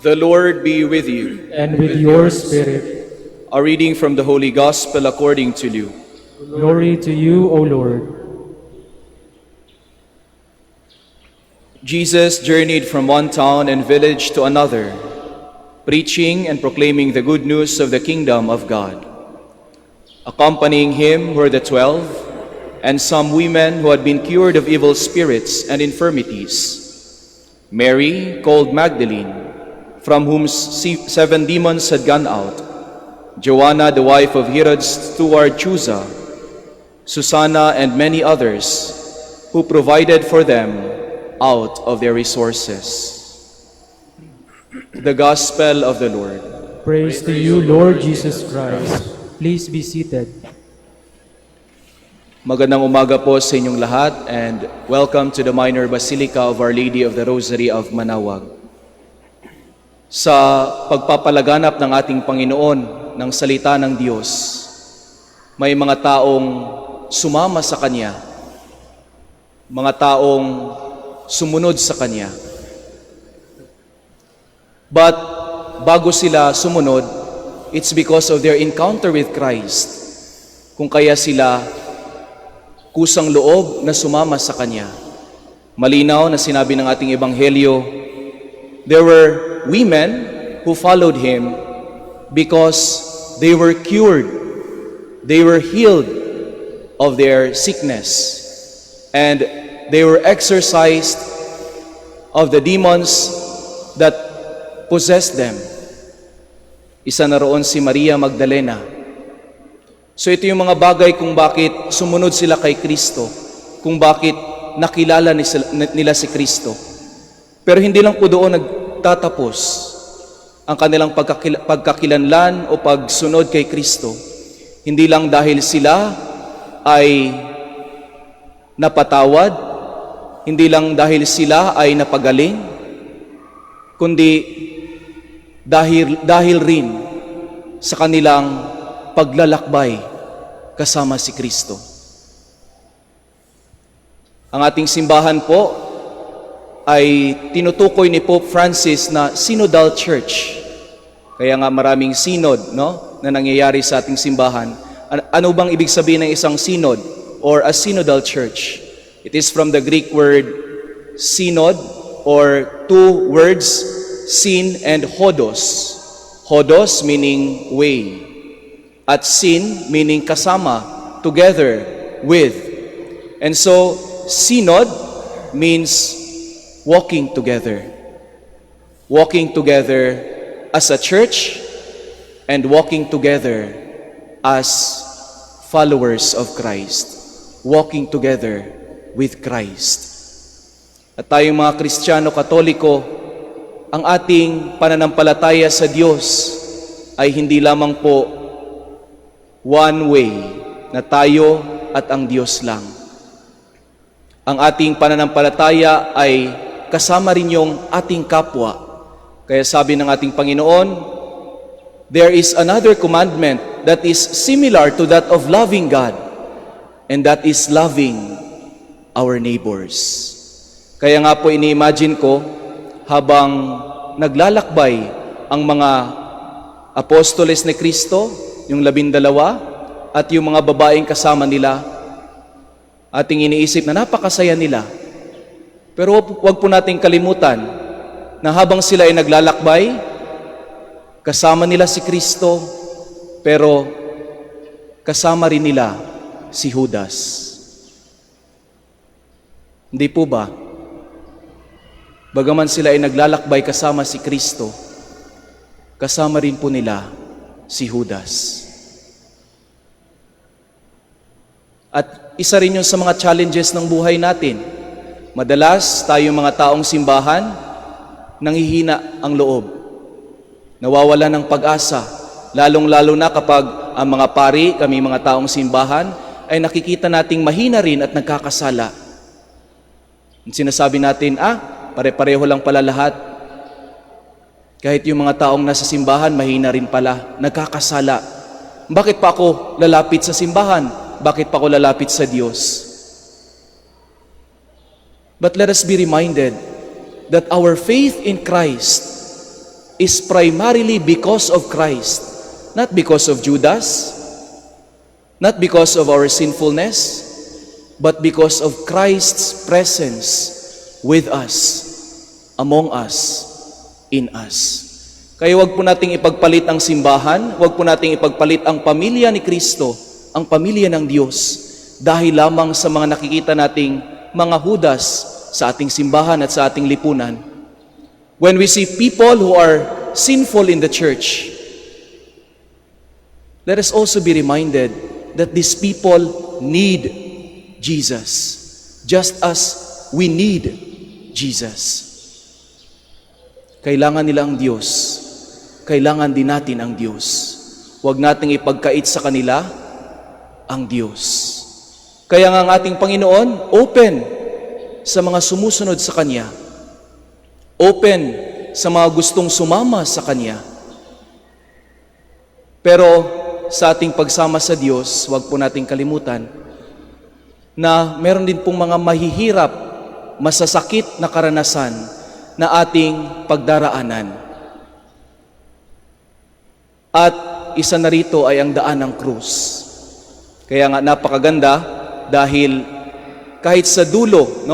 The Lord be with you. And with your spirit. A reading from the Holy Gospel according to Luke. Glory to you, O Lord. Jesus journeyed from one town and village to another, preaching and proclaiming the good news of the kingdom of God. Accompanying him were the 12, and some women who had been cured of evil spirits and infirmities. Mary, called Magdalene, from whom 7 demons had gone out. Joanna, the wife of Herod's steward Chuza, Susanna, and many others who provided for them out of their resources. The Gospel of the Lord. Praise to you, Lord Jesus Christ. Please be seated. Magandang umaga po sa inyong lahat and welcome to the Minor Basilica of Our Lady of the Rosary of Manaoag. Sa pagpapalaganap ng ating Panginoon ng salita ng Diyos, may mga taong sumama sa Kanya, mga taong sumunod sa Kanya. But bago sila sumunod, it's because of their encounter with Christ. Kung kaya sila kusang loob na sumama sa Kanya. Malinaw na sinabi ng ating Ebanghelyo, there were women who followed Him because they were cured, they were healed of their sickness, and they were exorcised of the demons that possessed them. Isa na roon si Maria Magdalena. So ito yung mga bagay kung bakit sumunod sila kay Kristo, kung bakit nakilala nila si Kristo. Pero hindi lang po doon nagtatapos ang kanilang pagkakilanlan o pagsunod kay Kristo. Hindi lang dahil sila ay napatawad, hindi lang dahil sila ay napagaling, kundi dahil rin sa kanilang paglalakbay kasama si Kristo. Ang ating simbahan po ay tinutukoy ni Pope Francis na Synodal Church. Kaya nga maraming synod, no, na nangyayari sa ating simbahan. Ano bang ibig sabihin ng isang synod or a synodal church? It is from the Greek word synod, or two words, syn and hodos. Hodos meaning way, at syn meaning kasama, together, with. And so, synod means walking together. Walking together as a church and walking together as followers of Christ. Walking together with Christ. At tayong mga Kristiyano Katoliko, ang ating pananampalataya sa Diyos ay hindi lamang po one way na tayo at ang Diyos lang. Ang ating pananampalataya ay kasama rin yung ating kapwa. Kaya sabi ng ating Panginoon, there is another commandment that is similar to that of loving God, and that is loving our neighbors. Kaya nga po ini-imagine ko, habang naglalakbay ang mga apostoles ni Kristo, yung 12, at yung mga babaeng kasama nila, ating iniisip na napakasaya nila. Pero wag po nating kalimutan na habang sila ay naglalakbay, kasama nila si Kristo, pero kasama rin nila si Judas. Hindi po ba? Bagaman sila ay naglalakbay kasama si Kristo, kasama rin po nila si Judas. At isa rin yun sa mga challenges ng buhay natin. Madalas tayong mga taong simbahan, nanghihina ang loob. Nawawala ng pag-asa, lalong-lalo na kapag ang mga pari, kami mga taong simbahan, ay nakikita nating mahina rin at nagkakasala. Sinasabi natin, pare-pareho lang pala lahat. Kahit yung mga taong nasa simbahan, mahina rin pala, nagkakasala. Bakit pa ako lalapit sa simbahan? Bakit pa ako lalapit sa Diyos? But let us be reminded that our faith in Christ is primarily because of Christ, not because of Judas, not because of our sinfulness, but because of Christ's presence with us, among us, in us. Kaya wag po nating ipagpalit ang simbahan, wag po nating ipagpalit ang pamilya ni Kristo, ang pamilya ng Diyos, dahil lamang sa mga nakikita nating mga hudas sa ating simbahan at sa ating lipunan. When we see people who are sinful in the church, let us also be reminded that these people need Jesus, just as we need Jesus. Kailangan nila ang Diyos. Kailangan din natin ang Diyos. Huwag nating ipagkait sa kanila ang Diyos. Kaya nga ang ating Panginoon, open sa mga sumusunod sa Kanya. Open sa mga gustong sumama sa Kanya. Pero sa ating pagsama sa Diyos, huwag po nating kalimutan na meron din pong mga mahihirap, masasakit na karanasan na ating pagdaraanan. At isa na rito ay ang daan ng krus. Kaya nga napakaganda dahil kahit sa dulo,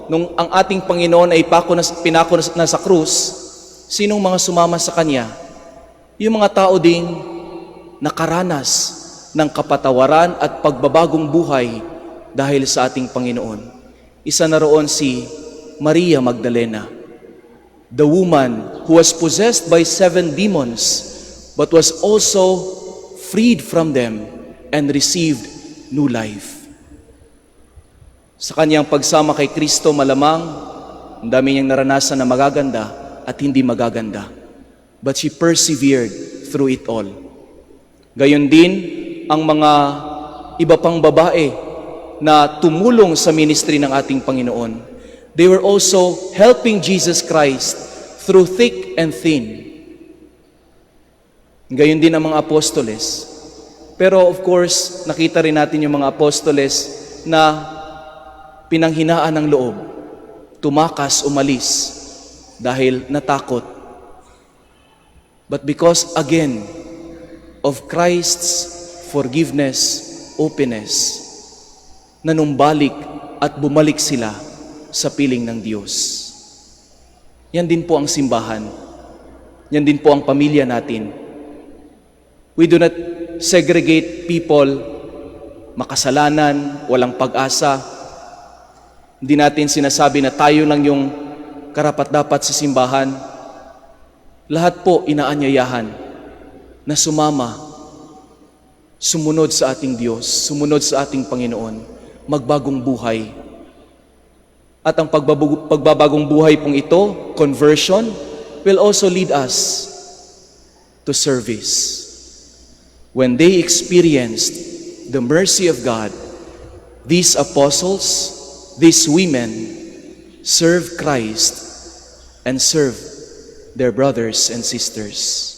nung ang ating Panginoon ay pinako na sa krus, sinong mga sumama sa Kanya? Yung mga tao ding nakaranas ng kapatawaran at pagbabagong buhay dahil sa ating Panginoon. Isa na roon si Maria Magdalena, the woman who was possessed by 7 demons but was also freed from them and received new life. Sa kanyang pagsama kay Kristo, malamang ang dami niyang naranasan na magaganda at hindi magaganda. But she persevered through it all. Gayon din ang mga iba pang babae na tumulong sa ministry ng ating Panginoon. They were also helping Jesus Christ through thick and thin. Gayon din ang mga apostoles. Pero of course, nakita rin natin yung mga apostoles na pinanghinaan ng loob, tumakas, umalis, dahil natakot. But because again, of Christ's forgiveness, openness, nanumbalik at bumalik sila sa piling ng Diyos. Yan din po ang simbahan. Yan din po ang pamilya natin. We do not segregate people, makasalanan, walang pag-asa. Hindi natin sinasabi na tayo lang yung karapat-dapat sa simbahan. Lahat po inaanyayahan na sumama, sumunod sa ating Diyos, sumunod sa ating Panginoon, magbagong buhay. At ang pagbabagong buhay pong ito, conversion, will also lead us to service. When they experienced the mercy of God, these apostles, these women, serve Christ and serve their brothers and sisters.